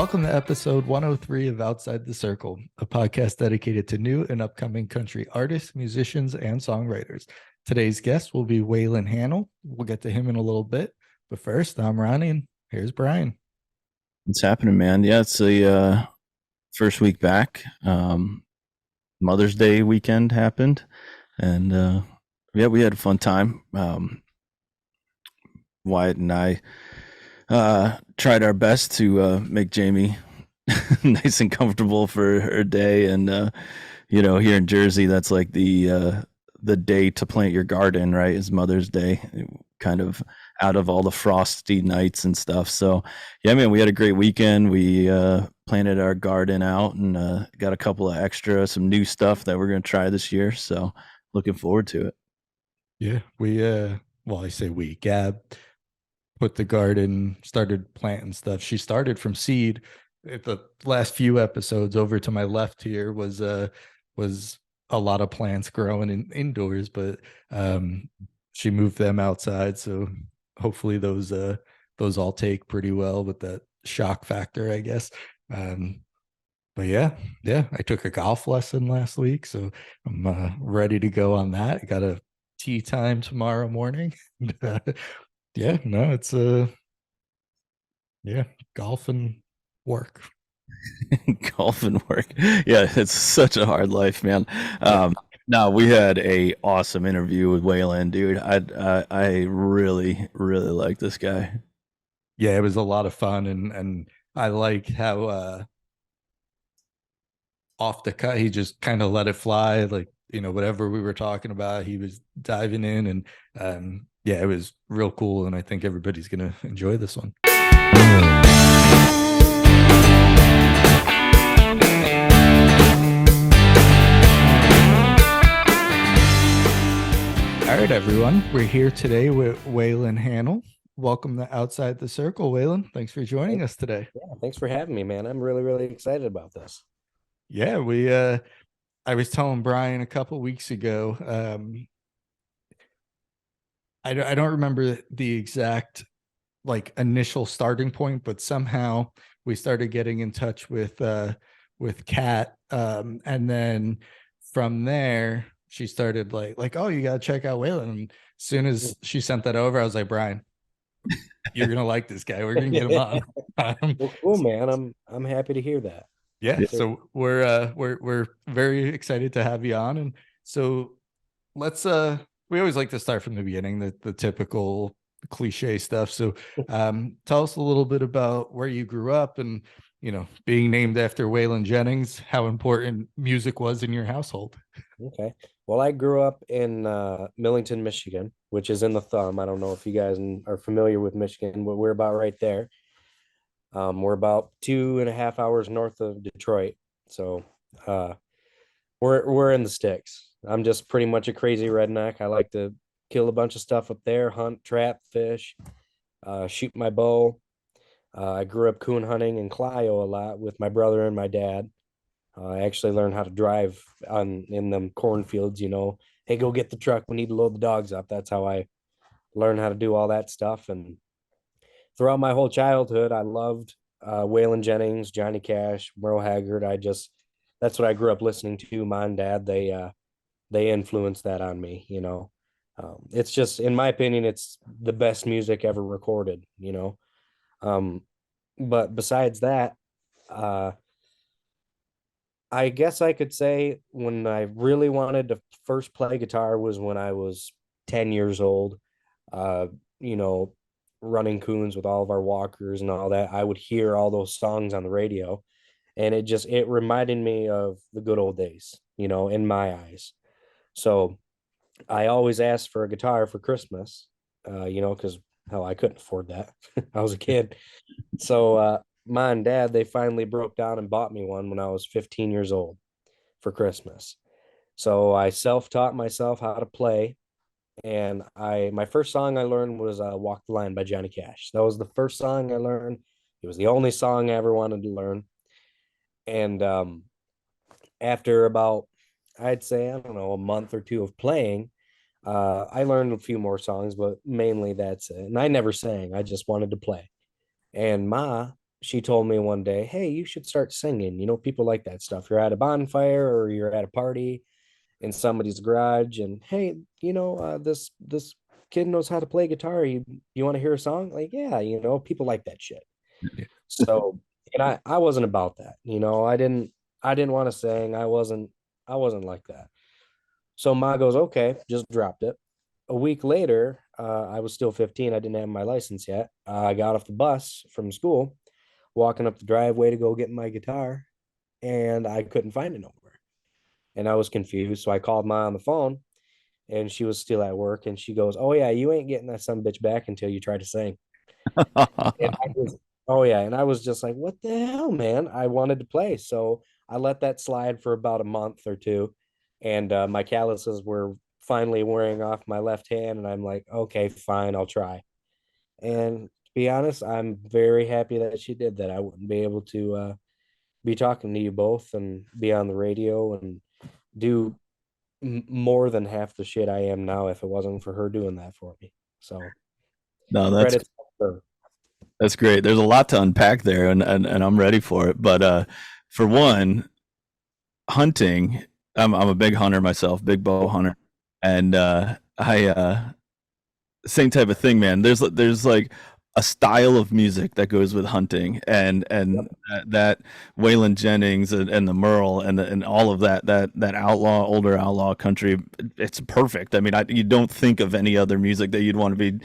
Welcome to episode 103 of Outside the Circle, a podcast dedicated to new and upcoming country artists, musicians, and songwriters. Today's guest will be Waylon Hanel. We'll get to him in a little bit. But first, I'm Ronnie, and here's Brian. What's happening, man? Yeah, it's the first week back. Mother's Day weekend happened, and yeah, we had a fun time. Wyatt and I tried our best to make Jamie nice and comfortable for her day, and here in Jersey, that's like the day to plant your garden, right? Is Mother's Day, kind of out of all the frosty nights and stuff. So yeah, man, we had a great weekend. We planted our garden out and got a couple of some new stuff that we're going to try this year. So looking forward to it. Yeah, I say we, Gab put the garden, started planting stuff. She started from seed. The last few episodes over to my left here was a lot of plants growing indoors, but she moved them outside. So hopefully those all take pretty well with that shock factor, I guess. But yeah, I took a golf lesson last week, so I'm ready to go on that. I got a tea time tomorrow morning. Yeah, no, it's golf and work. Golf and work. Yeah, it's such a hard life, man. No, we had a awesome interview with Waylon, dude. I really like this guy. Yeah, it was a lot of fun, and I like how off the cut he just kind of let it fly, like whatever we were talking about, he was diving in, and yeah, it was real cool, and I think everybody's gonna enjoy this one. All right, everyone. We're here today with Waylon Hanel. Welcome to Outside the Circle, Waylon. Thanks for joining us today. Yeah, thanks for having me, man. I'm really excited about this. Yeah, I was telling Brian a couple weeks ago. I don't remember the exact initial starting point, but somehow we started getting in touch with Kat, and then from there she started like, oh, you gotta check out Waylon. And as soon as she sent that over, I was like, Brian, you're gonna like this guy. We're gonna get him on. Well, cool, man. I'm happy to hear that. Yeah, so we're very excited to have you on. And so let's we always like to start from the beginning, the typical cliche stuff. So tell us a little bit about where you grew up, and being named after Waylon Jennings, how important music was in your household. Okay. Well, I grew up in Millington, Michigan, which is in the thumb. I don't know if you guys are familiar with Michigan, but we're about right there. We're about 2.5 hours north of Detroit. So we're in the sticks. I'm just pretty much a crazy redneck. I like to kill a bunch of stuff up there, hunt, trap, fish, shoot my bow. I grew up coon hunting in Clio a lot with my brother and my dad. I actually learned how to drive in them cornfields, Hey, go get the truck. We need to load the dogs up. That's how I learned how to do all that stuff. And throughout my whole childhood, I loved Waylon Jennings, Johnny Cash, Merle Haggard. That's what I grew up listening to. Mom and dad, they influenced that on me. It's just, in my opinion, it's the best music ever recorded. But besides that, I guess I could say when I really wanted to first play guitar was when I was 10 years old. Uh, you know, Running coons with all of our walkers and all that. I would hear all those songs on the radio, and it reminded me of the good old days, in my eyes. So I always asked for a guitar for Christmas, because hell, I couldn't afford that. I was a kid. So mom and dad, they finally broke down and bought me one when I was 15 years old for Christmas. So I self-taught myself how to play. And my first song I learned was Walk the Line by Johnny Cash. That was the first song I learned. It was the only song I ever wanted to learn. And after about, I'd say, I don't know, a month or two of playing, I learned a few more songs, but mainly that's it. And I never sang. I just wanted to play. And Ma she told me one day, hey, you should start singing. People like that stuff. You're at a bonfire or you're at a party in somebody's garage, and hey, this kid knows how to play guitar. You want to hear a song? Like, yeah, people like that shit. Yeah. So, and I wasn't about that. I didn't want to sing. I wasn't like that. So Ma goes, okay, just dropped it. A week later, I was still 15. I didn't have my license yet. I got off the bus from school, walking up the driveway to go get my guitar, and I couldn't find it nowhere. And I was confused. So I called Ma on the phone, and she was still at work. And she goes, oh, yeah, you ain't getting that son bitch back until you try to sing. And I was, oh, yeah. And I was just like, what the hell, man? I wanted to play. So I let that slide for about a month or two. And my calluses were finally wearing off my left hand. And I'm like, okay, fine, I'll try. And to be honest, I'm very happy that she did that. I wouldn't be able to be talking to you both and be on the radio and do more than half the shit I am now if it wasn't for her doing that for me. So No, credit to her. that's great. There's a lot to unpack there, and I'm ready for it. But for one, hunting, I'm a big hunter myself, big bow hunter, and I same type of thing, man. There's like a style of music that goes with hunting, and that Waylon Jennings and the Merle and all of that older outlaw country, it's perfect. I mean, you don't think of any other music that you'd want to be,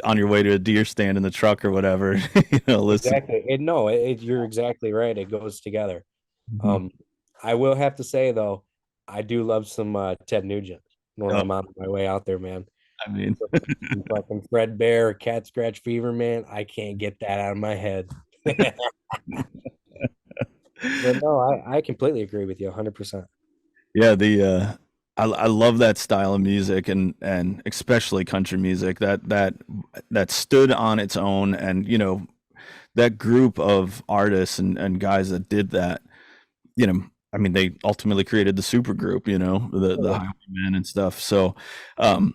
on your way to a deer stand in the truck or whatever, listen. Exactly. You're exactly right. It goes together. Mhm. Um, I will have to say though, I do love some Ted Nugent when Oh, I'm on my way out there, man. I mean, Some fucking Fred Bear, Cat Scratch Fever, man. I can't get that out of my head. But no, I completely agree with you 100%. yeah, I love that style of music, and especially country music that stood on its own, and that group of artists and guys that did that, I mean, they ultimately created the super group, the Yeah. Highwaymen and stuff. So, um,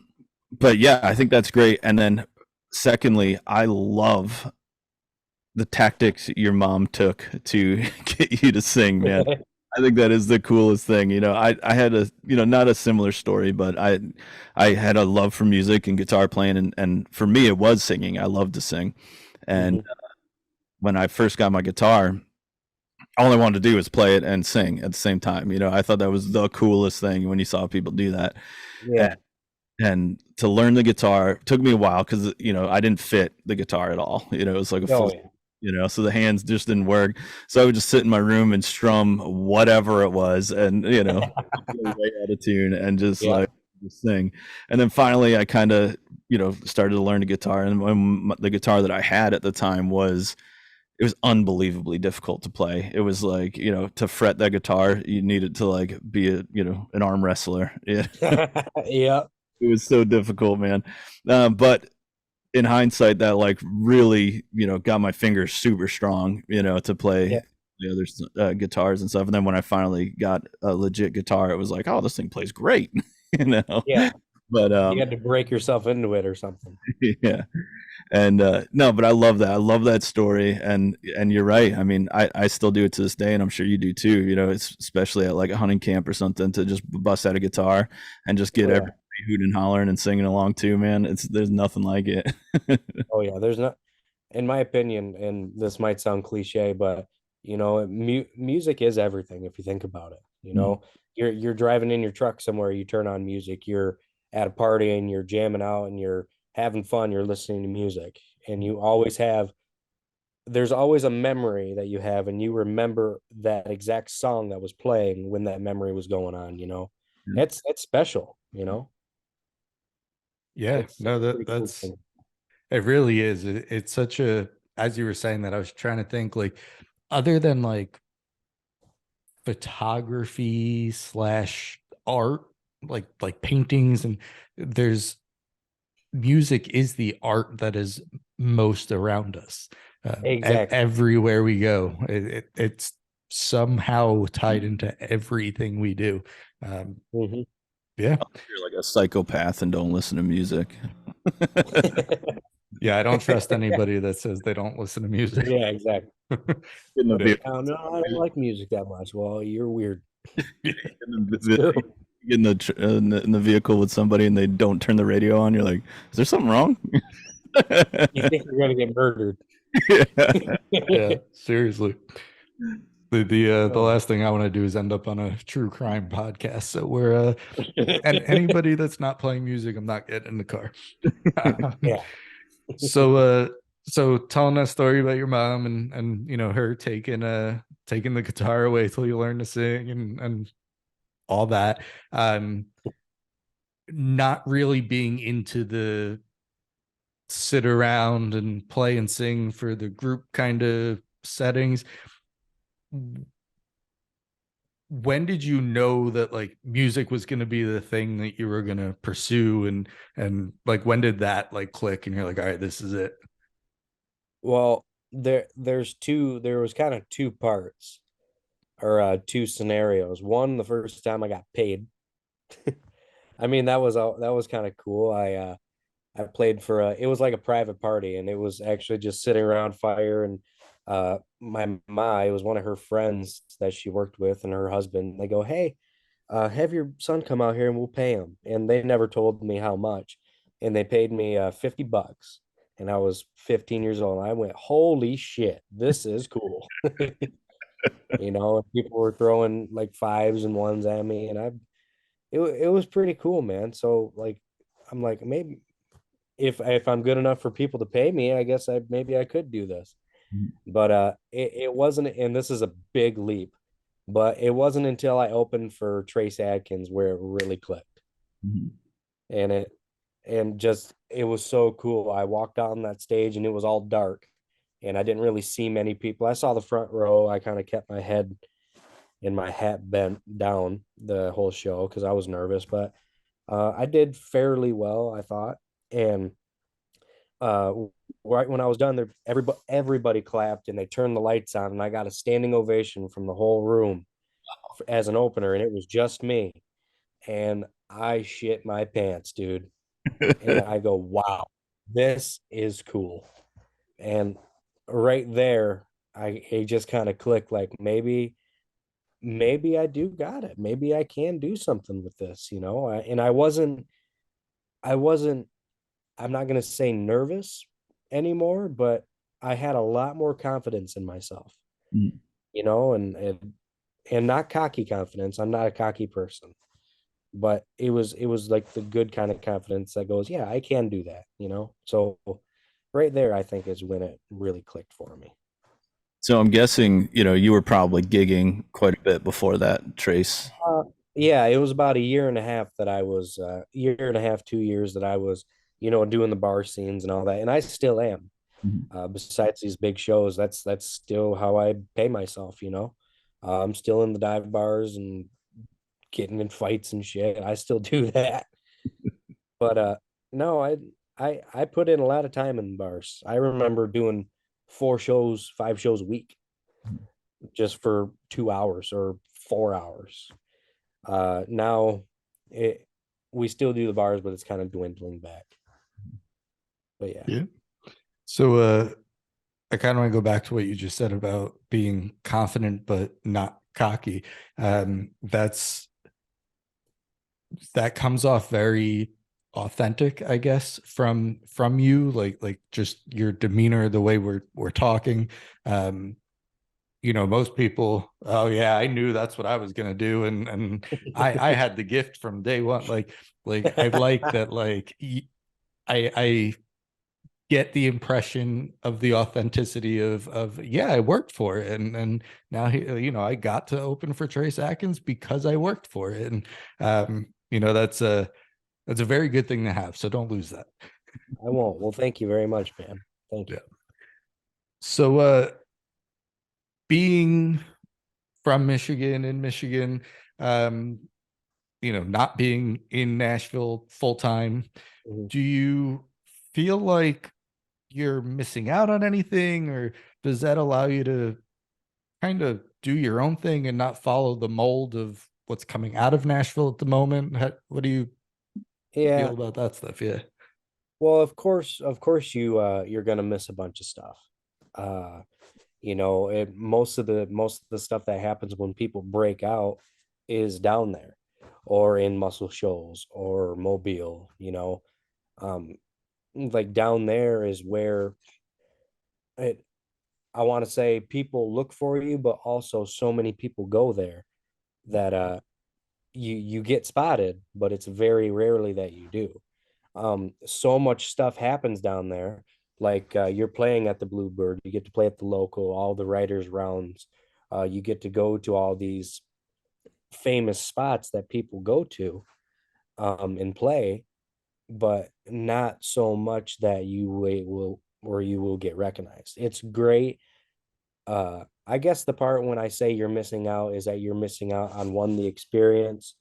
but yeah, I think that's great. And then secondly, I love the tactics your mom took to get you to sing, man. I think that is the coolest thing. I had a, not a similar story, but I had a love for music and guitar playing, and for me it was singing. I loved to sing. And Mhm. when I first got my guitar, all I wanted to do was play it and sing at the same time. I thought that was the coolest thing when you saw people do that. And, Yeah. and to learn the guitar took me a while because I didn't fit the guitar at all. It was like a Oh full, yeah. so the hands just didn't work. So I would just sit in my room and strum whatever it was, and way out of tune, and just Yeah. like just sing. And then finally, I kind of started to learn the guitar, and when the guitar that I had at the time was, it was unbelievably difficult to play. It was like, to fret that guitar, you needed to like be an arm wrestler. Yeah. Yeah. It was so difficult, man. But in hindsight, that like really, got my fingers super strong, to play Yeah. the other guitars and stuff. And then when I finally got a legit guitar, it was like, oh, this thing plays great, you know. Yeah. But You had to break yourself into it or something. yeah. And no, but I love that. I love that story, and you're right. I mean, I still do it to this day, and I'm sure you do too. It's especially at like a hunting camp or something, to just bust out a guitar and just get Oh yeah. everybody hooting and hollering and singing along too, man. There's nothing like it. Oh yeah. There's not, in my opinion, and this might sound cliche, but music is everything if you think about it. You're driving in your truck somewhere, you turn on music, you're at a party and you're jamming out and you're having fun, you're listening to music, and there's always a memory that you have, and you remember that exact song that was playing when that memory was going on. It's special. Yeah, It's no, a pretty cool that's thing. it really is. It's such a, as you were saying that, I was trying to think like, other than like photography slash art, like paintings, and there's music is the art that is most around us. Exactly. Everywhere we go, it's somehow tied into everything we do. Um, Mhm. yeah. You're like a psychopath and don't listen to music. Yeah, I don't trust anybody that says they don't listen to music. Yeah, exactly. In the Yeah. vehicle, Oh, no, I don't like music that much. Well, you're weird. in the, It's true. in the vehicle with somebody and they don't turn the radio on, you're like, is there something wrong? You think you're gonna get murdered. Yeah. Yeah, seriously. The Oh. last thing I want to do is end up on a true crime podcast. So we're and anybody that's not playing music, I'm not getting in the car. Yeah. So telling that story about your mom and her taking the guitar away till you learn to sing and all that. Not really being into the sit around and play and sing for the group kind of settings. When did you know that like music was going to be the thing that you were going to pursue, and like when did that like click and you're like, all right, this is it? Well, there was kind of two parts or two scenarios. One, the first time I got paid. I mean, that was kind of cool. I played for it was like a private party, and it was actually just sitting around fire, and my ma, it was one of her friends that she worked with and her husband. They go, "Hey, have your son come out here and we'll pay him." And they never told me how much. And they paid me $50. And I was 15 years old. And I went, holy shit, this is cool. And people were throwing like fives and ones at me. And it was pretty cool, man. So like, I'm like, maybe if I'm good enough for people to pay me, I guess maybe I could do this. But it wasn't, and this is a big leap, but it wasn't until I opened for Trace Adkins where it really clicked. Mhm. And it was so cool. I walked on that stage and it was all dark, and I didn't really see many people. I saw the front row. I kind of kept my head and my hat bent down the whole show because I was nervous, but I did fairly well, I thought. And uh, right when I was done, there everybody clapped and they turned the lights on, and I got a standing ovation from the whole room as an opener, and it was just me. And I shit my pants, dude. And I go, wow, this is cool. And right there, it just kind of clicked, like maybe I do got it. Maybe I can do something with this. And I wasn't I'm not gonna say nervous anymore, but I had a lot more confidence in myself, Mhm. and not cocky confidence. I'm not a cocky person, but it was like the good kind of confidence that goes, yeah, I can do that. So right there, I think is when it really clicked for me. So I'm guessing, you were probably gigging quite a bit before that, Trace. Uh, yeah, it was about a year and a half that I was year and a half, 2 years that I was, doing the bar scenes and all that, and I still am. Mhm. Besides these big shows, that's still how I pay myself. I'm still in the dive bars and getting in fights and shit. I still do that. But no, I put in a lot of time in bars. I remember doing 4 shows, 5 shows a week just for 2 hours or 4 hours. Now it we still do the bars, but it's kind of dwindling back. But yeah. Yeah. So I kind of want to go back to what you just said about being confident but not cocky. That comes off very authentic, I guess, from you, like just your demeanor, the way we're talking. Um, most people, oh yeah, I knew that's what I was gonna do, and I had the gift from day one. Like I like that, like I get the impression of the authenticity of yeah, I worked for it, and now I got to open for Trace Atkins because I worked for it, and that's a very good thing to have, so don't lose that. I won't. Well, thank you very much, man. Thank you. Yeah. So being from Michigan, in Michigan, um not being in Nashville full time, Mhm. do you feel like you're missing out on anything, or does that allow you to kind of do your own thing and not follow the mold of what's coming out of Nashville at the moment? What do you Yeah, feel about that stuff? Yeah. Well, of course you're gonna miss a bunch of stuff. Uh, most of the stuff that happens when people break out is down there, or in Muscle Shoals or Mobile. Like down there is where it. I want to say people look for you, but also so many people go there that you get spotted, but it's very rarely that you do. So much stuff happens down there. Like you're playing at the Bluebird, you get to play at the local, all the writers rounds. You get to go to all these famous spots that people go to and play, but not so much that will where you will get recognized. It's great. I guess the part when I say you're missing out is that you're missing out on one, the experience,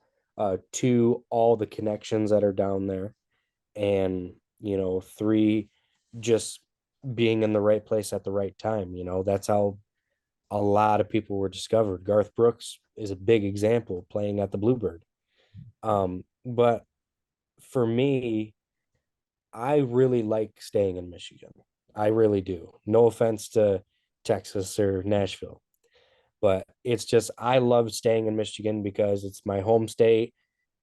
two, all the connections that are down there, and three, just being in the right place at the right time. That's how a lot of people were discovered. Garth Brooks is a big example, playing at the Bluebird. But for me, I really like staying in Michigan. I really do. No offense to Texas or Nashville, but it's just I love staying in Michigan because it's my home state,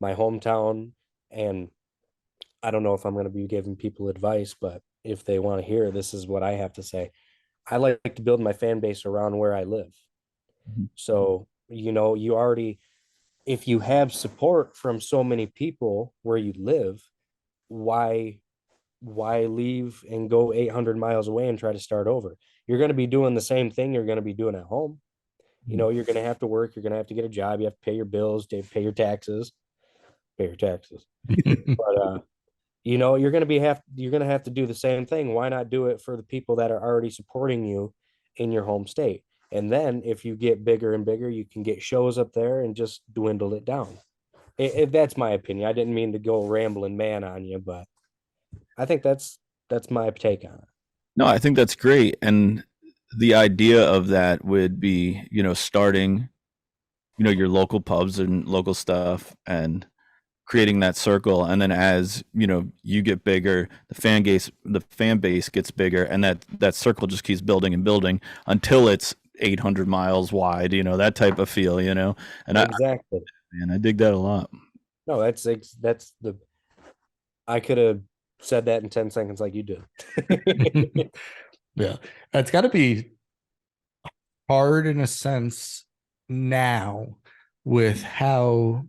my hometown, and I don't know if I'm going to be giving people advice, but if they want to hear, this is what I have to say. I like to build my fan base around where I live. Mhm. So, you already, if you have support from so many people where you live, why leave and go 800 miles away and try to start over? You're going to be doing the same thing you're going to be doing at home. You're going to have to work, you're going to have to get a job, you have to pay your bills, pay your taxes, pay your taxes. But you're going to have to do the same thing. Why not do it for the people that are already supporting you in your home state? And then if you get bigger and bigger, you can get shows up there and just dwindle it down. If that's my opinion. I didn't mean to go rambling man on you, but I think that's my take on it. No, I think that's great. And the idea of that would be, starting, your local pubs and local stuff and creating that circle. And then as, you get bigger, the fan base gets bigger, and that circle just keeps building and building until it's 800 miles wide, that type of feel, and Exactly. I dig that a lot. No, that's the I could have said that in 10 seconds like you did. Yeah. It's got to be hard in a sense now with how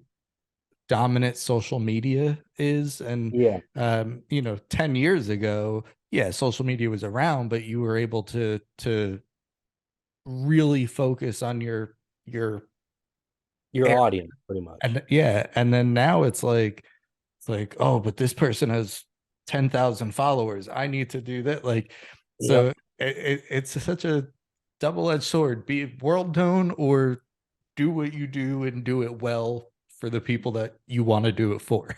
dominant social media is. And Yeah, 10 years ago, yeah, social media was around, but you were able to really focus on your your area. audience pretty much. And yeah, and then now it's like, oh, but this person has 10,000 followers, I need to do that. Like, so Yep, it's such a double-edged sword. Be world known, or do what you do and do it well for the people that you want to do it for.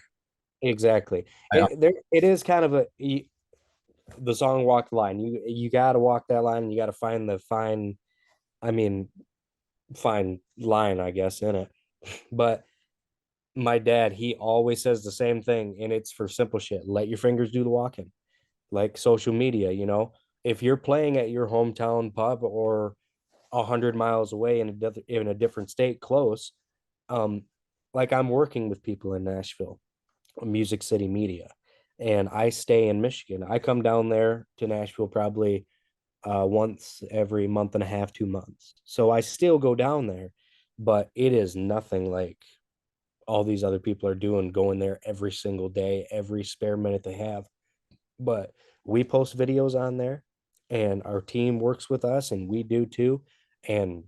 exactly. I, It is kind of the song "Walk the Line." You got to walk that line. And you got to find the fine. I mean, fine line, I guess, in it. But my dad, he always says the same thing, and it's for simple shit. Let your fingers do the walking. Like social media, if you're playing at your hometown pub or 100 miles away in a different state close, um, like I'm working with people in Nashville, Music City Media, and I stay in Michigan. I come down there to Nashville probably once every month and a half, 2 months. So I still go down there, but it is nothing like all these other people are doing, going there every single day, every spare minute they have. But we post videos on there, and our team works with us, and we do too. And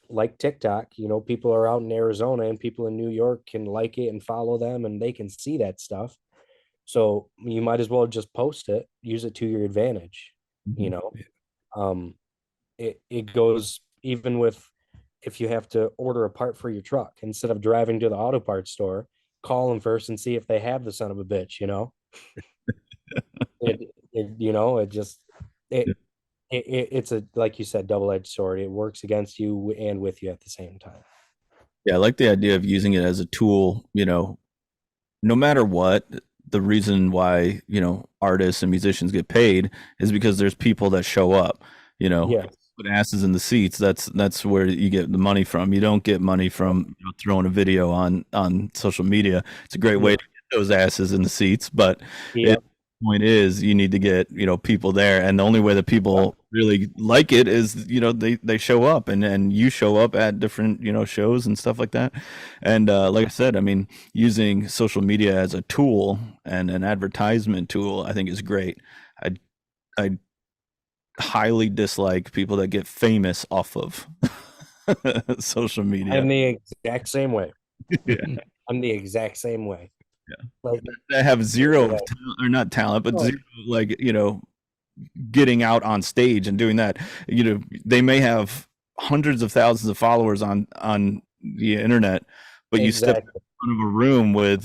like TikTok, people are out in Arizona and people in New York can like it and follow them and they can see that stuff. So you might as well just post it, use it to your advantage, you know. Um it goes even with if you have to order a part for your truck, instead of driving to the auto parts store, call them first and see if they have the son of a bitch. It just it, it's a, like you said, double-edged sword. It works against you and with you at the same time. yeah, I like the idea of using it as a tool, no matter what, the reason why, artists and musicians get paid is because there's people that show up, Yeah. put asses in the seats. That's where you get the money from. You don't get money from throwing a video on social media. It's a great way Yeah. to get those asses in the seats, but Yep. point is you need to get people there, and the only way that people really like it is they show up, and you show up at different shows and stuff like that. And like I said, I mean, using social media as a tool and an advertisement tool, I think is great. I highly dislike people that get famous off of social media. I'm the exact same way. Yeah. I'm the exact same way. Yeah. Like, That have zero yeah. talent, or not talent, but Oh, zero, like getting out on stage and doing that. They may have hundreds of thousands of followers on the internet, but you step in exactly. front of a room with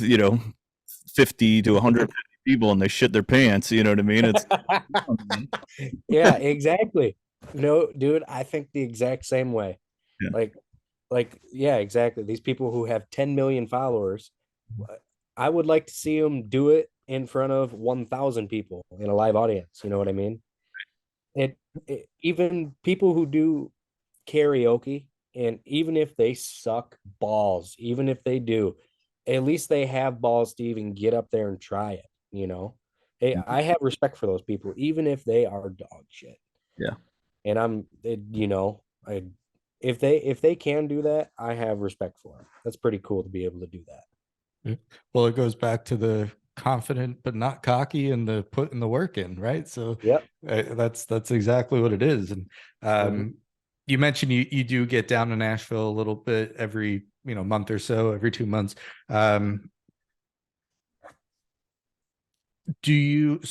50 to 150 people and they shit their pants. You know what I mean? It's Yeah, exactly. No, dude, I think the exact same way. yeah. Yeah, exactly. These people who have 10 million followers, I would like to see them do it in front of 1,000 people in a live audience. You know what I mean? It even people who do karaoke, and even if they suck balls, even if they do, at least they have balls to even get up there and try it, you know? Hey, I have respect for those people, even if they are dog shit. Yeah. And I if they can do that, I have respect for them. That's pretty cool to be able to do that. Yeah. Well, it goes back to the confident but not cocky and the putting the work in, right? So Yep. that's exactly what it is. And Mhm. you mentioned you do get down to Nashville a little bit every month or so, every 2 months. So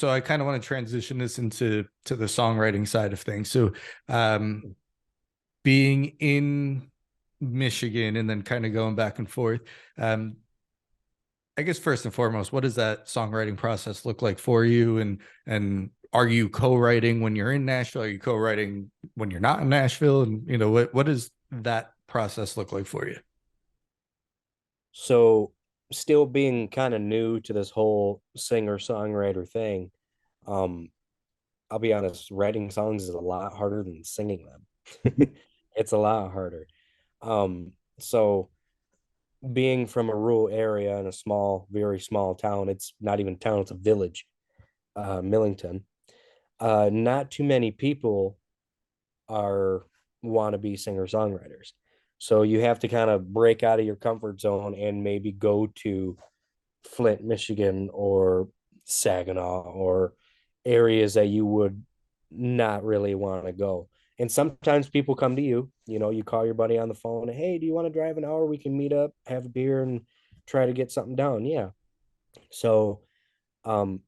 I kind of want to transition this into the songwriting side of things. So being in Michigan and then kind of going back and forth, I guess first and foremost, what does that songwriting process look like for you? And are you co-writing when you're in Nashville? Are you co-writing when you're not in Nashville? And what does that process look like for you? So, still being kind of new to this whole singer-songwriter thing, um, I'll be honest, writing songs is a lot harder than singing them. It's a lot harder. So being from a rural area in a small, very small town, it's not even town, it's a village, Millington. Not too many people are wannabe singer-songwriters. So you have to kind of break out of your comfort zone and maybe go to Flint, Michigan, or Saginaw, or areas that you would not really want to go. And sometimes people come to you, you call your buddy on the phone, hey, do you want to drive an hour? We can meet up, have a beer, and try to get something down. Yeah. So, um,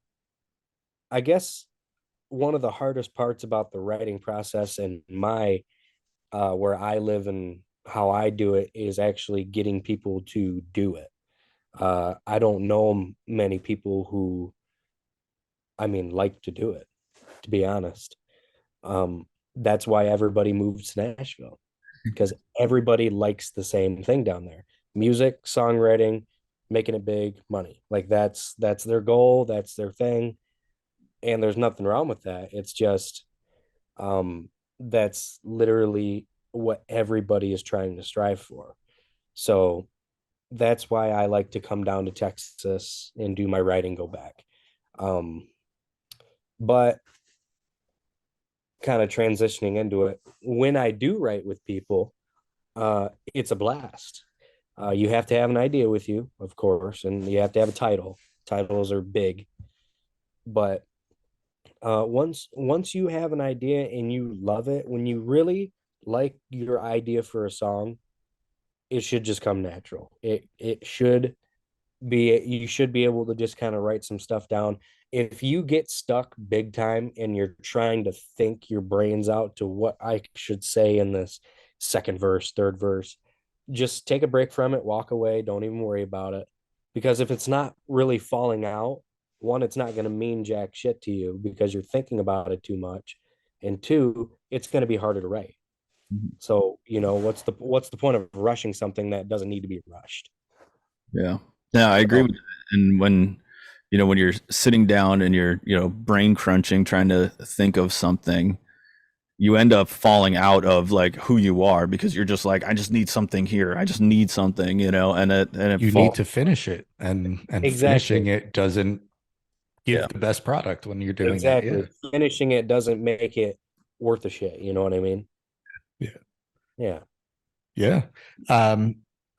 I guess one of the hardest parts about the writing process and where I live and how I do it is actually getting people to do it. I don't know many people who, like to do it, to be honest. That's why everybody moves to Nashville, because everybody likes the same thing down there: music, songwriting, making it big, money. Like that's their goal, that's their thing, and there's nothing wrong with that. It's just that's literally what everybody is trying to strive for. So that's why I like to come down to Texas and do my writing go back. Um, but kind of transitioning into it, when I do write with people, it's a blast. You have to have an idea with you, of course, and you have to have a title. Titles are big, but once you have an idea and you love it, when you really like your idea for a song, it should just come natural. It should be, you should be able to just kind of write some stuff down. If you get stuck big time and you're trying to think your brains out to what I should say in this second verse, third verse, just take a break from it, walk away, don't even worry about it. Because if it's not really falling out, one, it's not going to mean jack shit to you because you're thinking about it too much. And two, it's going to be harder to write. So, what's the point of rushing something that doesn't need to be rushed? Yeah. Yeah, I agree So, with that. And when, when you're sitting down and you're, brain crunching, trying to think of something, you end up falling out of like who you are because you're just like, I just need something here. I just need something, and it You need to finish it, and finishing it doesn't give the best product when you're doing that. Yeah. Finishing it doesn't make it worth a shit. You know what I mean? Yeah. Yeah. Yeah.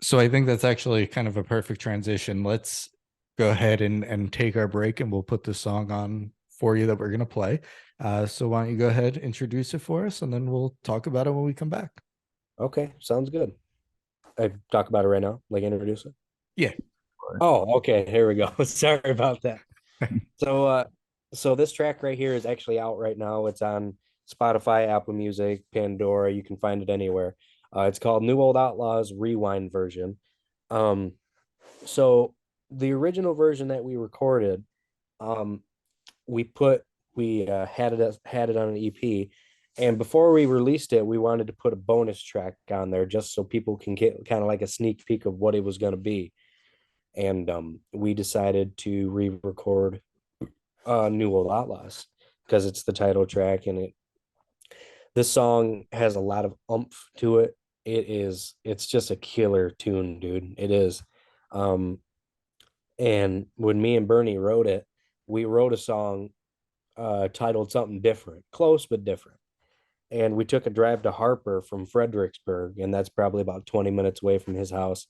So I think that's actually kind of a perfect transition. Let's go ahead and take our break, and we'll put the song on for you that we're going to play. So why don't you go ahead, introduce it for us, and then we'll talk about it when we come back. Okay. Sounds good. I talk about it right now, like introduce it. Yeah. Oh, okay. Here we go. Sorry about that. So this track right here is actually out right now. It's on Spotify, Apple Music, Pandora. You can find it anywhere. It's called New Old Outlaws Rewind version. So the original version that we recorded, we had it on an EP, and before we released it, we wanted to put a bonus track on there just so people can get kind of like a sneak peek of what it was going to be. And we decided to re-record New Old Outlaws because it's the title track, and this song has a lot of oomph to it. It's just a killer tune, dude. It is. And when me and Bernie wrote it, we wrote a song titled something different, close but different. And we took a drive to Harper from Fredericksburg, and that's probably about 20 minutes away from his house.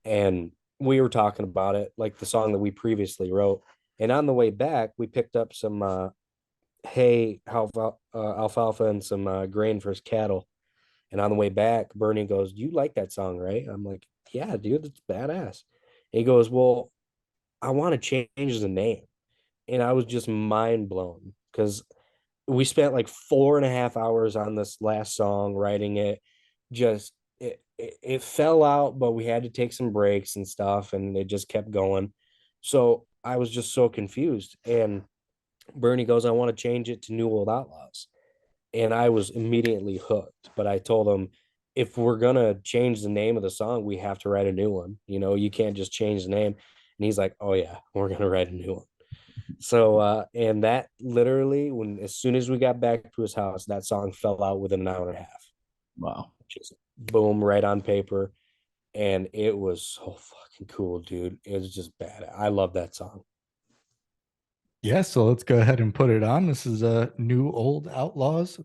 And we were talking about it, like the song that we previously wrote. And on the way back, we picked up some hay, alfalfa, and some grain for his cattle. And on the way back, Bernie goes, "You like that song, right?" I'm like, "Yeah, dude, it's badass." And he goes, "Well, I want to change the name." And I was just mind blown because we spent like 4.5 hours on this last song writing it. Just it fell out, but we had to take some breaks and stuff, and it just kept going. So I was just so confused. And Bernie goes, "I want to change it to New Old Outlaws." And I was immediately hooked. But I told him, if we're gonna change the name of the song, we have to write a new one. You can't just change the name. And he's like, "Oh yeah, we're gonna write a new one." So and that literally, as soon as we got back to his house, that song fell out within an hour and a half. Wow. Just boom, right on paper. And it was so fucking cool, dude. It was just bad. I love that song. Yeah, so let's go ahead and put it on. This is New Old Outlaws.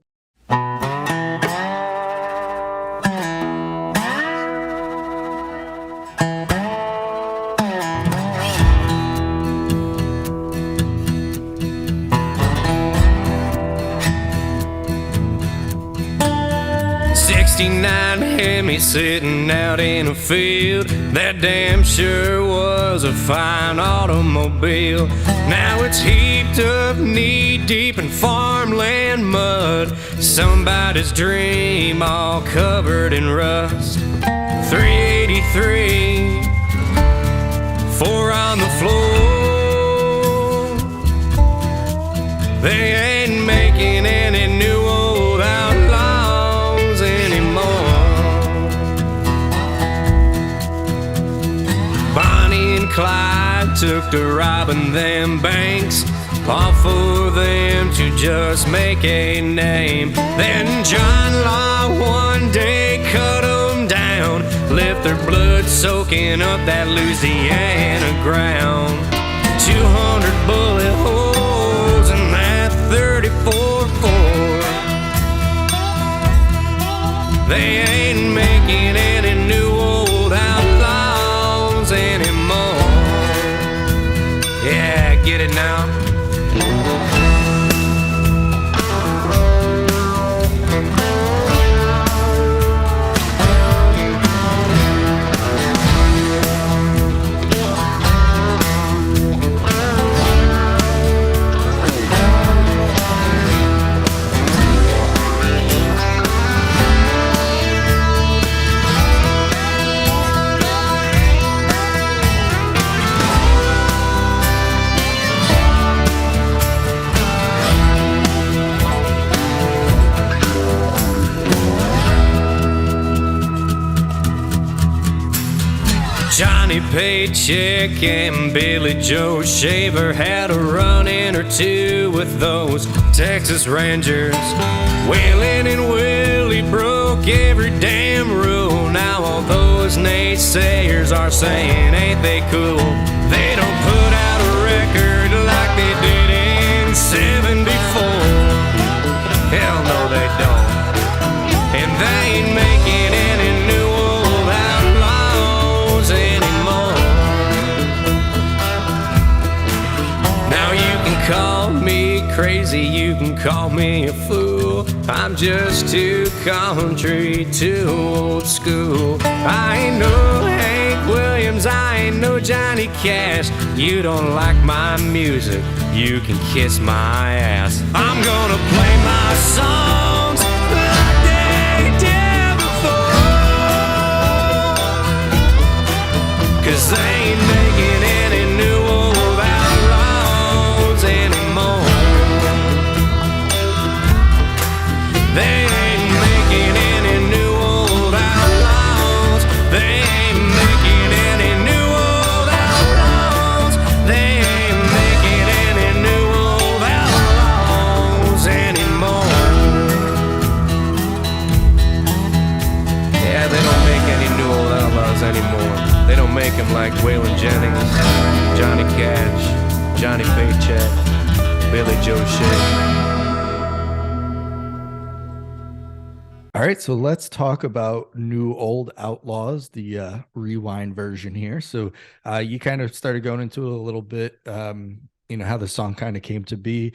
69 Hemi sitting out in a field. That damn sure was a fine automobile. Now it's heaped up knee-deep in farmland mud. Somebody's dream all covered in rust. 383, 4 on the floor. They ain't making any new old outlaws anymore. Bonnie and Clyde took to robbing them banks, all for them to just make a name. Then John Law one day cut them down, left their blood soaking up that Louisiana ground. 200 bullet holes in that 34 Ford. They ain't making any new old outlaws anymore. Yeah, get it now? Johnny Paycheck and Billy Joe Shaver had a run-in or two with those Texas Rangers. Waylon and Willie broke every damn rule. Now all those naysayers are saying, ain't they cool? They don't put out a record like they did in '74. Hell no, they don't. And they ain't making any new old outlaws anymore. Now you can call me crazy, you can call me a fool. I'm just too country, too old school. I ain't no Hank Williams, I ain't no Johnny Cash. You don't like my music, you can kiss my ass. I'm gonna play my songs like they did before, 'cause they ain't making any new old outlaws anymore. They ain't making any new old outlaws. They ain't making any new old outlaws. They ain't making any new old outlaws anymore. Yeah, they don't make any new old outlaws anymore. They don't make them like Waylon Jennings, Johnny Cash, Johnny Paycheck, Billy Joe Shaver. All right, so let's talk about New Old Outlaws, the rewind version here. So you kind of started going into it a little bit, how the song kind of came to be.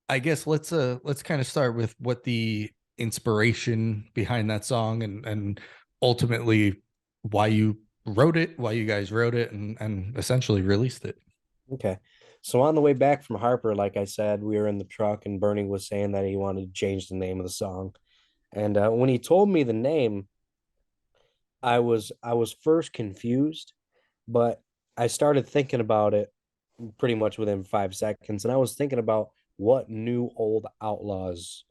I guess let's kind of start with what the inspiration behind that song and ultimately why you wrote it, why you guys wrote it, and essentially released it. Okay. So on the way back from Harper, like I said, we were in the truck and Bernie was saying that he wanted to change the name of the song. And when he told me the name, I was first confused, but I started thinking about it pretty much within 5 seconds. And I was thinking about what New Old Outlaws,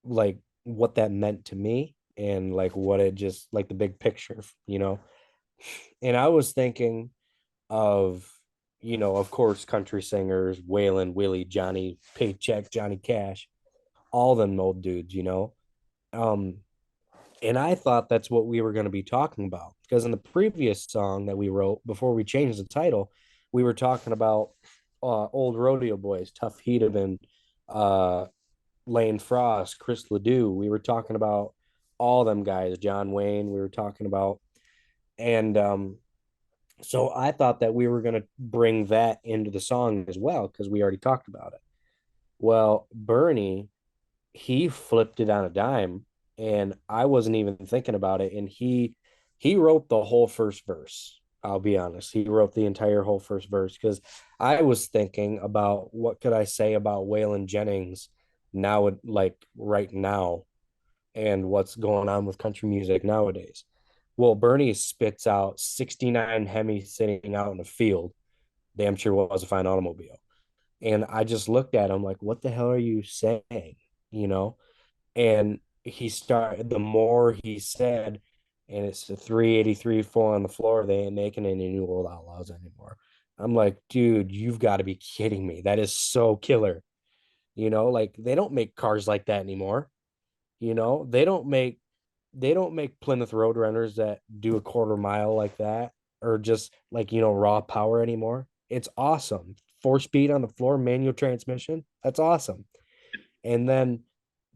like what that meant to me and like what it just like the big picture, And I was thinking of, of course, country singers, Waylon, Willie, Johnny Paycheck, Johnny Cash, all them old dudes, Um, and I thought that's what we were going to be talking about because in the previous song that we wrote before we changed the title, we were talking about old rodeo boys, Tough Heatman, Lane Frost, Chris Ledoux. We were talking about all them guys, John Wayne. We were talking about, and so I thought that we were going to bring that into the song as well because we already talked about it. Well, Bernie, he flipped it on a dime and I wasn't even thinking about it. And he wrote the whole first verse. I'll be honest. He wrote the entire whole first verse because I was thinking about what could I say about Waylon Jennings now, like right now, and what's going on with country music nowadays. Well, Bernie spits out 69 Hemis sitting out in a field. Damn sure was a fine automobile. And I just looked at him like, what the hell are you saying? And the more he said, and it's the 383 4 on the floor, they ain't making any New Old Outlaws anymore. I'm like, dude, you've got to be kidding me. That is so killer. Like they don't make cars like that anymore. They don't make Plymouth Roadrunners that do a quarter mile like that or just like, raw power anymore. It's awesome. 4-speed on the floor, manual transmission. That's awesome. And then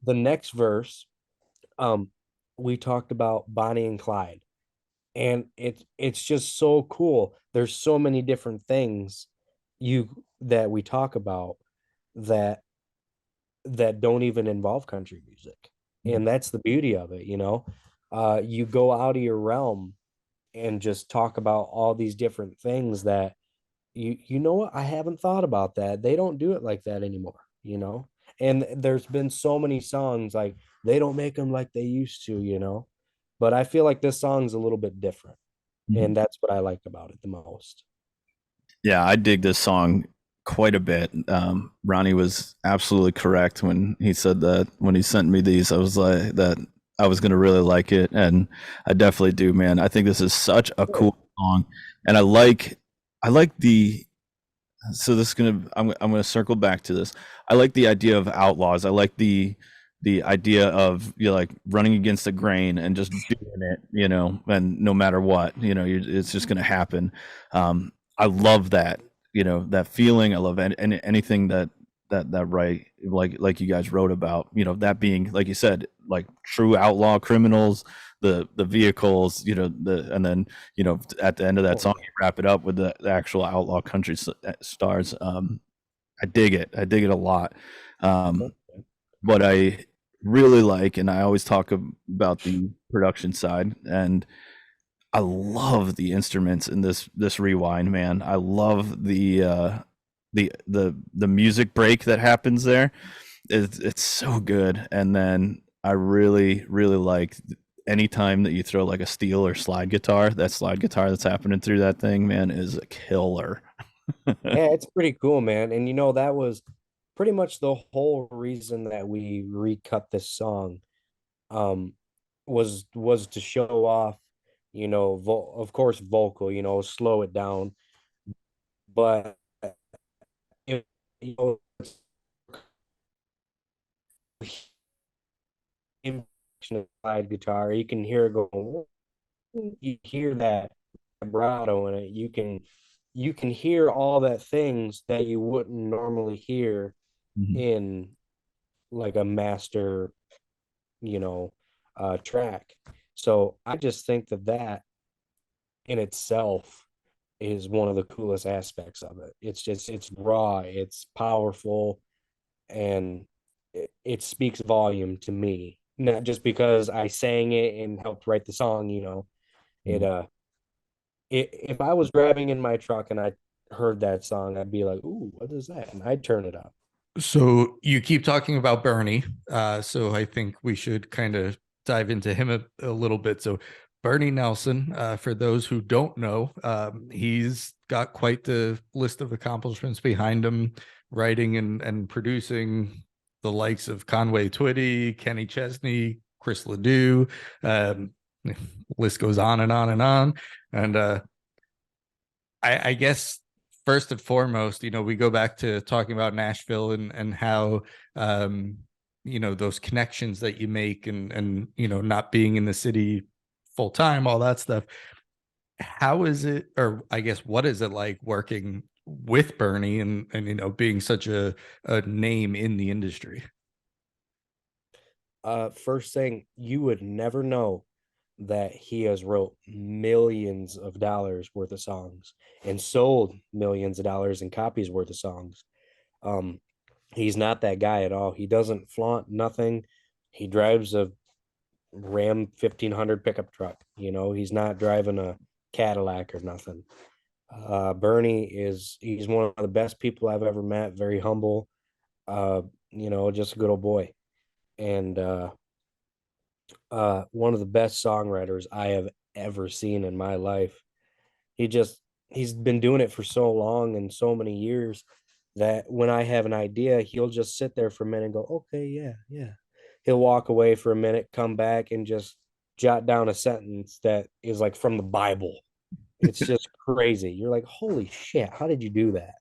the next verse, we talked about Bonnie and Clyde. And it's just so cool. There's so many different things that we talk about that don't even involve country music. And that's the beauty of it, you go out of your realm and just talk about all these different things that you know what, I haven't thought about that. They don't do it like that anymore, and there's been so many songs like they don't make them like they used to, but I feel like this song's a little bit different. And that's what I like about it the most. Yeah, I dig this song quite a bit. Ronnie was absolutely correct when he said that when he sent me these. I was like that I was gonna really like it, and I definitely do, man. I think this is such a cool song, and I like the so this is gonna I'm gonna circle back to this. I like the idea of outlaws. I like the idea of like running against the grain and just doing it, and no matter what, it's just gonna happen. I love that, that feeling. I love anything that right, like you guys wrote about, that being, like you said, like true outlaw criminals, the vehicles, and then at the end of that song you wrap it up with the actual outlaw country stars. I dig it. I dig it a lot. What I really like, and I always talk about the production side, and I love the instruments in this rewind, man. I love the music break that happens there. It's so good. And then I really like anytime that you throw like a steel or slide guitar. That slide guitar that's happening through that thing, man, is a killer. Yeah, it's pretty cool, man. And that was pretty much the whole reason that we recut this song, um was to show off, of course vocal, slow it down, but if, in slide guitar, you can hear it go, you hear that vibrato in it. You can hear all that things that you wouldn't normally hear Mhm. in like a master, you know, track. So I just think that in itself is one of the coolest aspects of it. It's raw, it's powerful, and it speaks volume to me. Not just because I sang it and helped write the song, it if I was driving in my truck and I heard that song, I'd be like, "Ooh, what is that?" And I'd turn it up. So you keep talking about Bernie. So I think we should kind of dive into him a little bit. So Bernie Nelson, for those who don't know, he's got quite the list of accomplishments behind him, writing and producing the likes of Conway Twitty, Kenny Chesney, Chris Ledoux. List goes on and on and on. And I guess first and foremost, we go back to talking about Nashville and how those connections that you make and not being in the city full time, all that stuff. How is it, or I guess what is it like working with Bernie and being such a name in the industry? First thing, you would never know that he has wrote millions of dollars worth of songs and sold millions of dollars in copies worth of songs. Um, he's not that guy at all. He doesn't flaunt nothing. He drives a Ram 1500 pickup truck. He's not driving a Cadillac or nothing. Bernie he's one of the best people I've ever met. Very humble. Just a good old boy, and one of the best songwriters I have ever seen in my life. He's been doing it for so long and so many years that when I have an idea, he'll just sit there for a minute and go, "Okay, yeah, yeah." He'll walk away for a minute, come back, and just jot down a sentence that is like from the Bible. It's just crazy. You're like, "Holy shit, how did you do that?"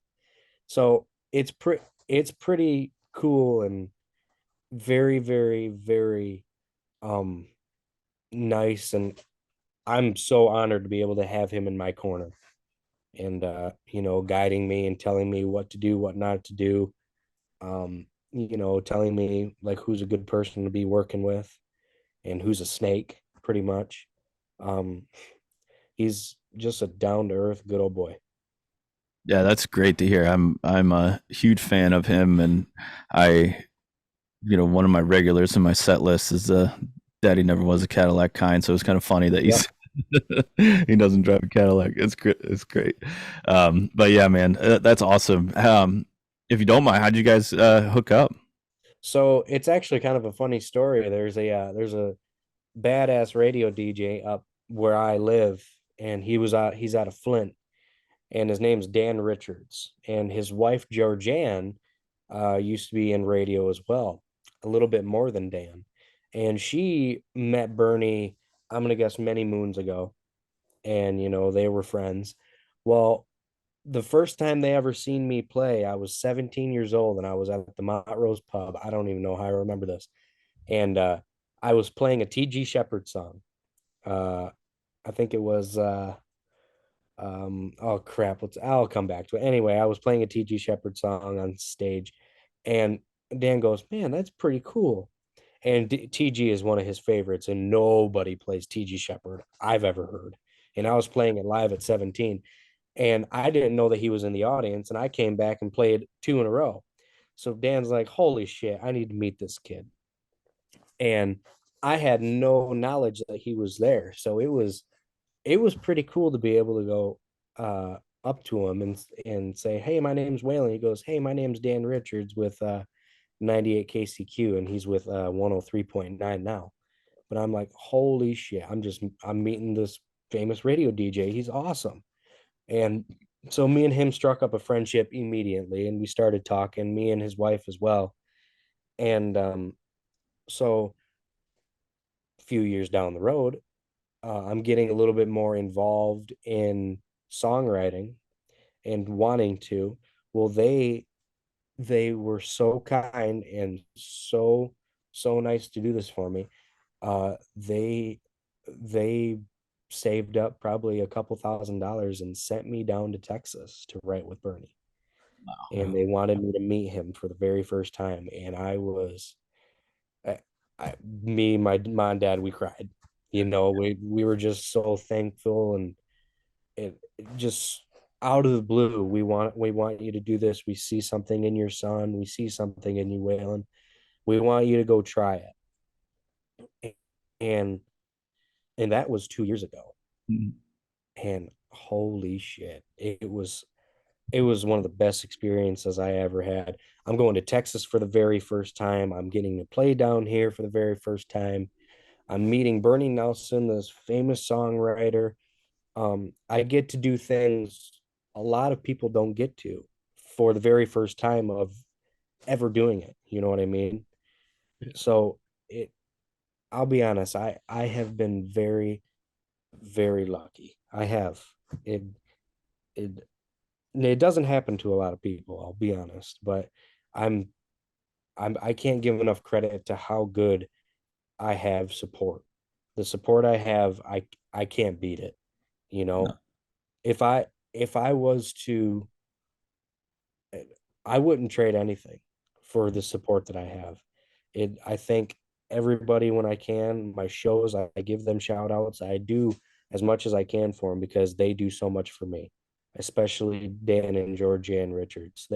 So it's pretty cool and very, very, very um nice, and I'm so honored to be able to have him in my corner and guiding me and telling me what to do, what not to do. Telling me like who's a good person to be working with and who's a snake, pretty much. Um, he's just a down to earth good old boy. Yeah, that's great to hear. I'm a huge fan of him, and I, one of my regulars in my set list is Daddy Never Was a Cadillac Kind. So it's kind of funny that Yeah. he doesn't drive a Cadillac. It's great. It's great. But yeah, man, that's awesome. If you don't mind, how'd you guys hook up? So it's actually kind of a funny story. There's a badass radio DJ up where I live, and he's out of Flint, and his name's Dan Richards, and his wife Georgianne used to be in radio as well, a little bit more than Dan. and she met Bernie, I'm gonna guess many moons ago, and they were friends. Well, the first time they ever seen me play, I was 17 years old and I was at the Montrose pub. I don't even know how I remember this. And I was playing a T.G. Shepherd song. Uh, I think it was oh crap, I'll come back to it. Anyway, I was playing a T.G. Shepherd song on stage, and Dan goes, "Man, that's pretty cool." And TG is one of his favorites, and nobody plays TG Shepherd I've ever heard. And I was playing it live at 17, and I didn't know that he was in the audience, and I came back and played two in a row. So Dan's like, "Holy shit, I need to meet this kid." And I had no knowledge that he was there. So it was pretty cool to be able to go up to him and say, "Hey, my name's Waylon." He goes, "Hey, my name's Dan Richards with 98 KCQ, and he's with 103.9 now." But I'm like, "Holy shit, I'm meeting this famous radio DJ. He's awesome." And so me and him struck up a friendship immediately, and we started talking, me and his wife as well. And so a few years down the road, I'm getting a little bit more involved in songwriting and wanting to. Well, they were so kind and so nice to do this for me. They saved up probably a couple $1,000s and sent me down to Texas to write with Bernie. And they wanted me to meet him for the very first time. And my mom and dad, we cried. We were just so thankful, and it just out of the blue, we want you to do this. We see something in your son. We see something in you, Waylon. We want you to go try it. And that was 2 years ago. Mhm. And holy shit, it was one of the best experiences I ever had. I'm going to Texas for the very first time. I'm getting to play down here for the very first time. I'm meeting Bernie Nelson, this famous songwriter. I get to do things a lot of people don't get to for the very first time of ever doing it. You know what I mean? So it I'll be honest, I have been very, very lucky. I have. It it doesn't happen to a lot of people, I'll be honest, but I'm I can't give enough credit to how good I have support. The support I have, I can't beat it. You No. know, if I was to, I wouldn't trade anything for the support that I have. I think everybody, when I can, my shows, I give them shout outs. I do as much as I can for them because they do so much for me, especially Dan and Georgia and Richards.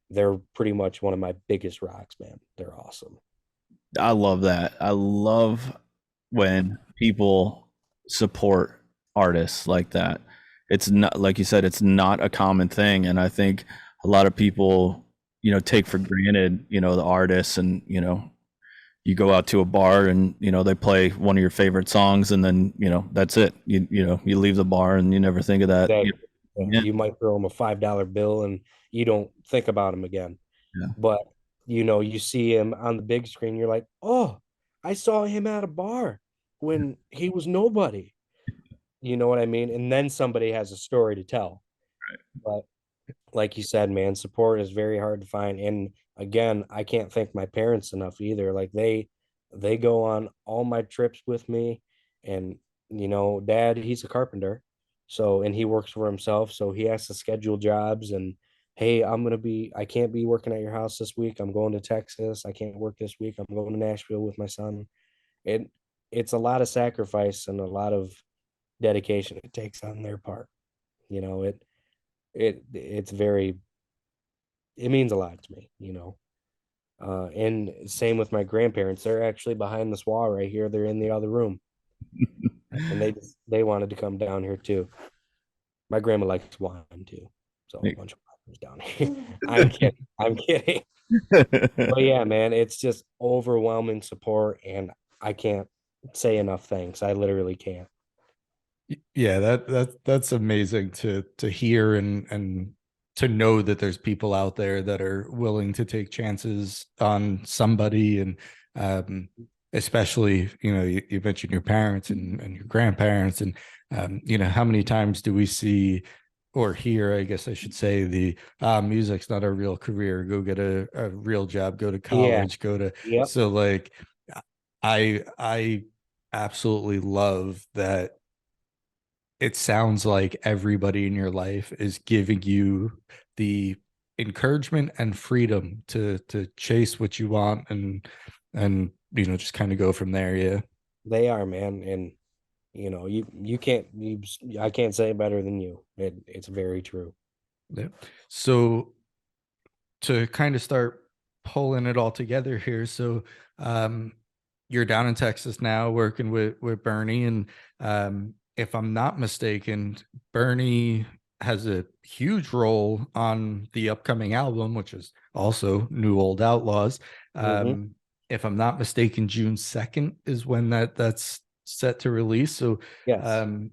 They're pretty much one of my biggest rocks, man. They're awesome. I love that. I love when people support artists like that. It's not, like you said, it's not a common thing. And I think a lot of people, take for granted, the artists, and, you go out to a bar and, they play one of your favorite songs, and then, that's it. You leave the bar and you never think of that. Exactly. Yeah. You might throw them a $5 bill and you don't think about them again. Yeah. But you see him on the big screen, you're like, "Oh, I saw him at a bar when he was nobody." You know what I mean? And then somebody has a story to tell. But like you said, man, support is very hard to find. And again, I can't thank my parents enough either. Like they go on all my trips with me. And dad, he's a carpenter. So, and he works for himself, so he has to schedule jobs. And hey, I can't be working at your house this week. I'm going to Texas. I can't work this week. I'm going to Nashville with my son. it it's a lot of sacrifice and a lot of dedication it takes on their part. you know it it's very, it means a lot to me. And same with my grandparents. They're actually behind this wall right here. They're in the other room, and they wanted to come down here too. My grandma likes wine too, so a bunch of wine down here. I'm kidding. But yeah, man, it's just overwhelming support, and I can't say enough thanks. I literally can't. Yeah, that's amazing to hear and to know that there's people out there that are willing to take chances on somebody. And especially, you mentioned your parents and your grandparents, and how many times do we see or hear, I guess I should say, the music's not a real career, go get a real job, go to Yeah. college, go to. Yep. So like, I absolutely love that it sounds like everybody in your life is giving you the encouragement and freedom to chase what you want, and just kind of go from there. Yeah. They are, man. And you can't I can't say it better than you. It's very true. Yeah. So to kind of start pulling it all together here. So you're down in Texas now working with Bernie, and if I'm not mistaken, Bernie has a huge role on the upcoming album, which is also New Old Outlaws. Mhm. If I'm not mistaken, June 2nd is when that's set to release. So Yes. um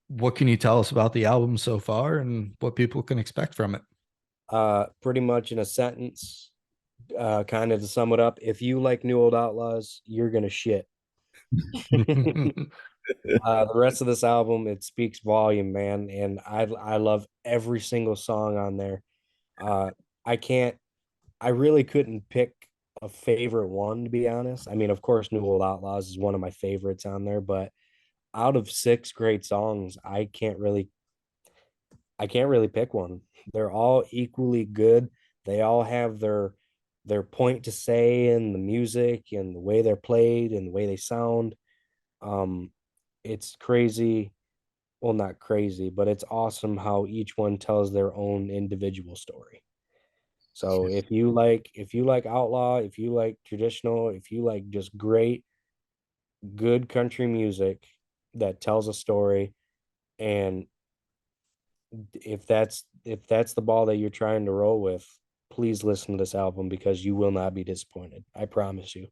what can you tell us about the album so far and what people can expect from Pretty much in a sentence, kind of to sum it up, if you like New Old Outlaws, you're gonna shit. it? The rest of this album, it speaks volume, man, and I love every single song on there. Uh, I can't, I really couldn't pick a favorite one, to be honest. I mean, of course, New Old Outlaws is one of my favorites on there, but out of six great songs, I can't really pick one. They're all equally good. They all have their point to say in the music and the way they're played and the way they sound. Um, it's crazy. Well, not crazy, but it's awesome how each one tells their own individual story. So if you like outlaw, if you like traditional, if you like just great good country music that tells a story, and if that's the ball that you're trying to roll with, please listen to this album because you will not be disappointed. I promise you.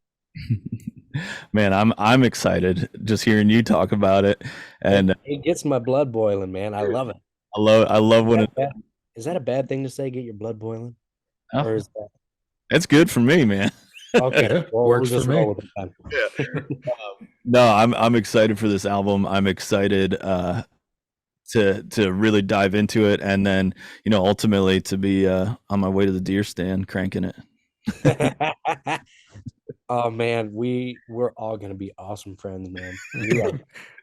Man, I'm excited just hearing you talk about it, and It gets my blood boiling, man. I love it. I love Is when that bad, is that a bad thing to say, get your blood boiling? Or is that it's good for me, man. okay? Yeah, Well, we'll works for just me. roll with it then. No, I'm excited for this album. I'm excited to really dive into it, and then ultimately to be on my way to the deer stand cranking it. Oh man, we're all gonna be awesome friends, man.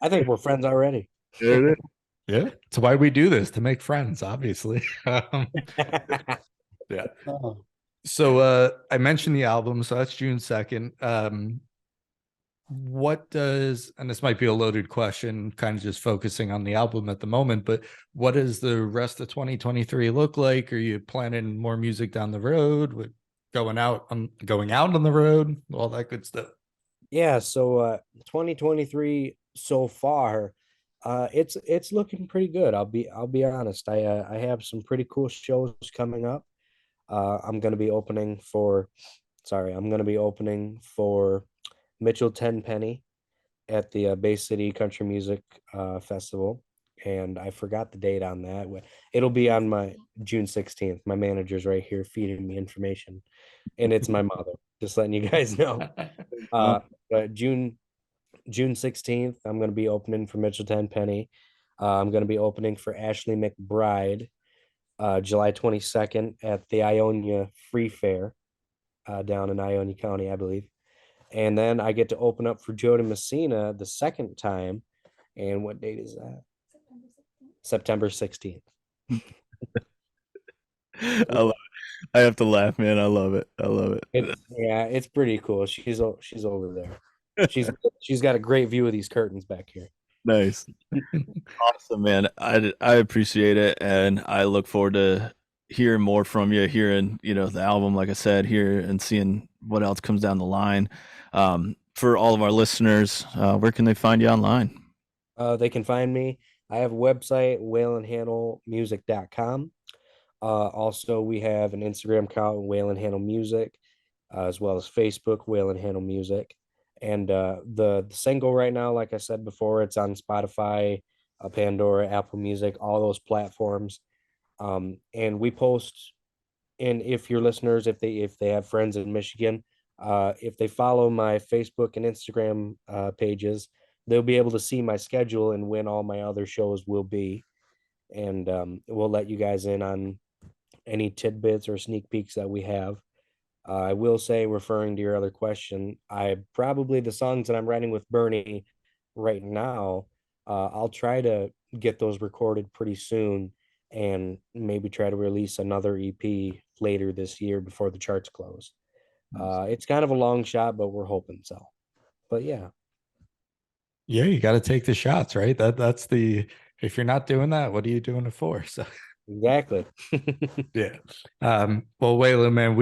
I think we're friends already. There it is. Yeah, it's why we do this, to make friends, obviously. Yeah. Oh. So I mentioned the album, so that's June 2nd. What does, and this might be a loaded question, kind of just focusing on the album at the moment, but what does the rest of 2023 look like? Are you planning more music down the road, with going out on the road, all that good stuff? Yeah, so 2023 so far, it's looking pretty good. I'll be honest. I have some pretty cool shows coming up. I'm gonna be opening for I'm gonna be opening for Mitchell Tenpenny at the Bay City Country Music Festival, and I forgot the date on that. It'll be on my June 16th. My manager's right here feeding me information, and it's my mother. Just letting you guys know. But June 16th, I'm going to be opening for Mitchell Tenpenny. I'm going to be opening for Ashley McBride July 22nd at the Ionia Free Fair down in Ionia County, I believe. And then I get to open up for Jody Messina the second time. And what date is that? September 16th. I have to laugh, man. I love it. I love it. It's pretty cool. She's over there. She's got a great view of these curtains back here. Nice. Awesome, man. I appreciate it, and I look forward to hearing more from you, hearing the album, like I said, here and seeing what else comes down the line. For all of our listeners, where can they find you online? They can find me. I have a website, waylonhanelmusic.com. Also, we have an Instagram account, Waylon Hanel Music, as well as Facebook, Waylon Hanel Music. And the single right now, like I said before, it's on Spotify, Pandora, Apple Music, all those platforms. And we post, and if your listeners, if they have friends in Michigan, If they follow my Facebook and Instagram pages, they'll be able to see my schedule and when all my other shows will be. And we'll let you guys in on any tidbits or sneak peeks that we have. I will say, referring to your other question, the songs that I'm writing with Bernie right now, I'll try to get those recorded pretty soon and maybe try to release another EP later this year before the charts close. It's kind of a long shot, but we're hoping so. But yeah. Yeah, you got to take the shots, right? That's the, if you're not doing that, what are you doing it for? So Exactly. yeah. Well, Waylon, man,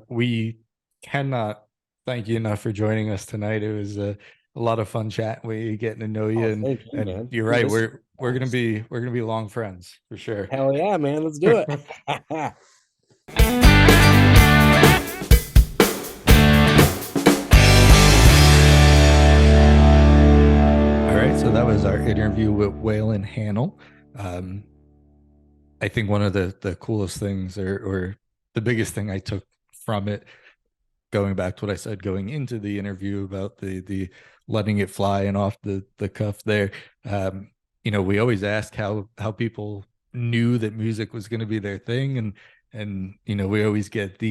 we cannot thank you enough for joining us tonight. It was a lot of fun chatting with you, getting to know you, Oh, and thank you, man. you're right. This is We're gonna nice. be long friends for sure. Hell yeah, man. Let's do it. All right, so that was our interview with Waylon Hanel. I think one of the coolest things, or the biggest thing I took from it, going back to what I said going into the interview about the letting it fly and off the cuff there, we always ask how people knew that music was going to be their thing, and we always get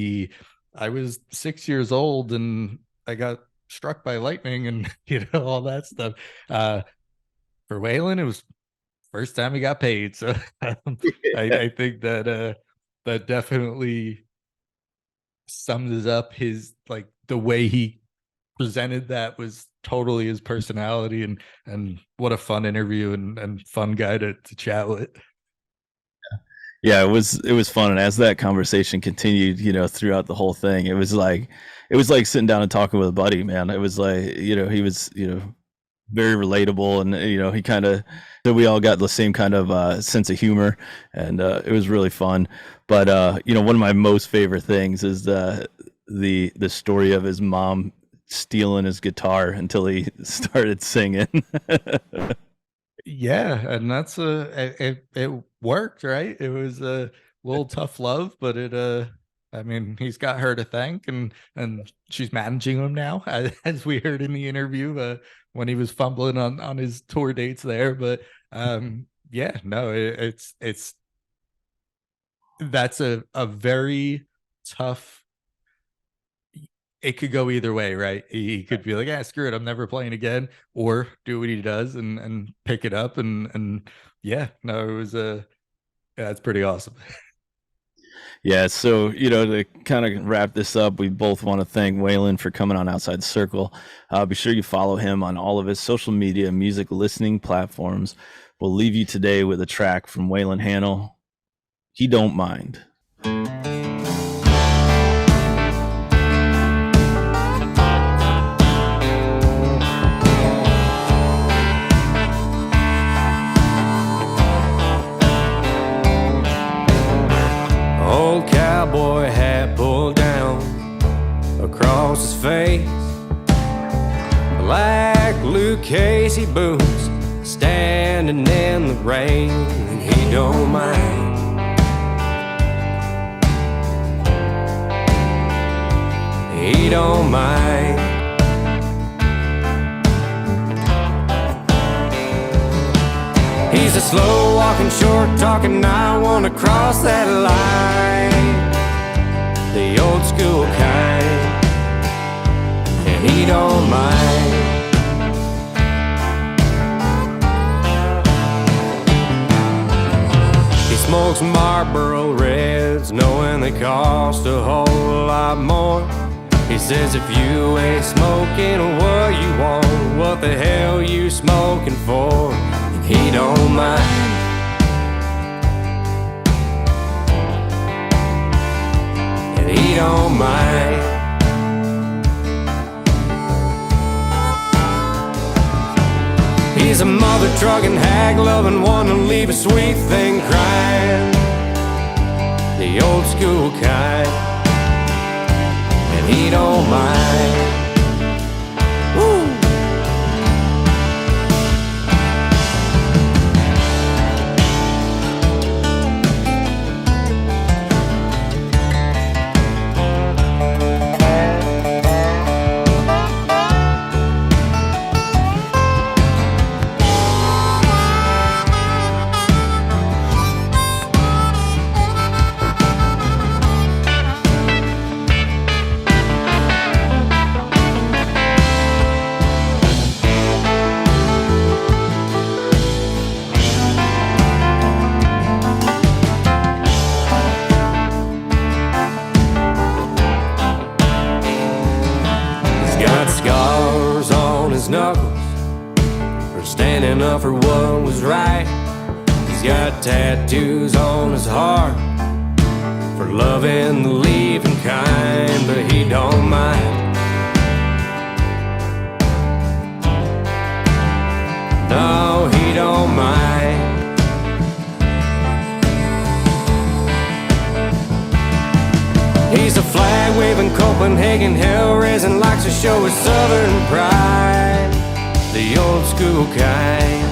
I was 6 years old and I got struck by lightning and all that stuff. For Waylon, it was first time he got paid, so I think that that definitely sums up his, like, the way he presented that was totally his personality, and what a fun interview and fun guy to chat with. Yeah, it was fun, and as that conversation continued, throughout the whole thing, it was like sitting down and talking with a buddy, man. It was like, he was, very relatable, and he kind of, so we all got the same kind of sense of humor, and it was really fun. But one of my most favorite things is the story of his mom stealing his guitar until he started singing. Yeah, and that's it worked, right? It was a little tough love, but I mean, he's got her to thank, and she's managing him now, as we heard in the interview, when he was fumbling on his tour dates there. But yeah, no, it's that's a very tough. It could go either way, right? He could be like, "Yeah, screw it, I'm never playing again," or do what he does and pick it up, and yeah, no, it was that's pretty awesome. Yeah, so to kind of wrap this up, we both want to thank Waylon for coming on Outside the Circle. Be sure you follow him on all of his social media, music listening platforms. We'll leave you today with a track from Waylon Hanel, He Don't Mind. Old cowboy hat pulled down across his face, black Luke Casey boots standing in the rain, and he don't mind. He don't mind. He's a slow walking, short talking, I wanna cross that line, the old school kind, and he don't mind. He smokes Marlboro Reds, knowing they cost a whole lot more. He says if you ain't smoking what you want, what the hell you smoking for? And he don't mind. And he don't mind. He's a mother trucking hag, loving one to leave a sweet thing crying, the old school kind, and he don't mind. Woo! for standing up for what was right. He's got tattoos on his heart for loving the leaving kind, but he don't mind. No, he don't mind. He's a flag-waving Copenhagen hell-raising, likes to show his southern pride, the old school kind,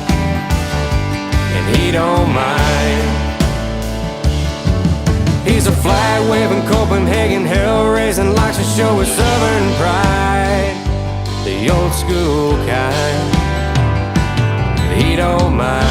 and he don't mind. He's a flag-waving Copenhagen hell-raising, likes to show his southern pride, the old school kind, and he don't mind.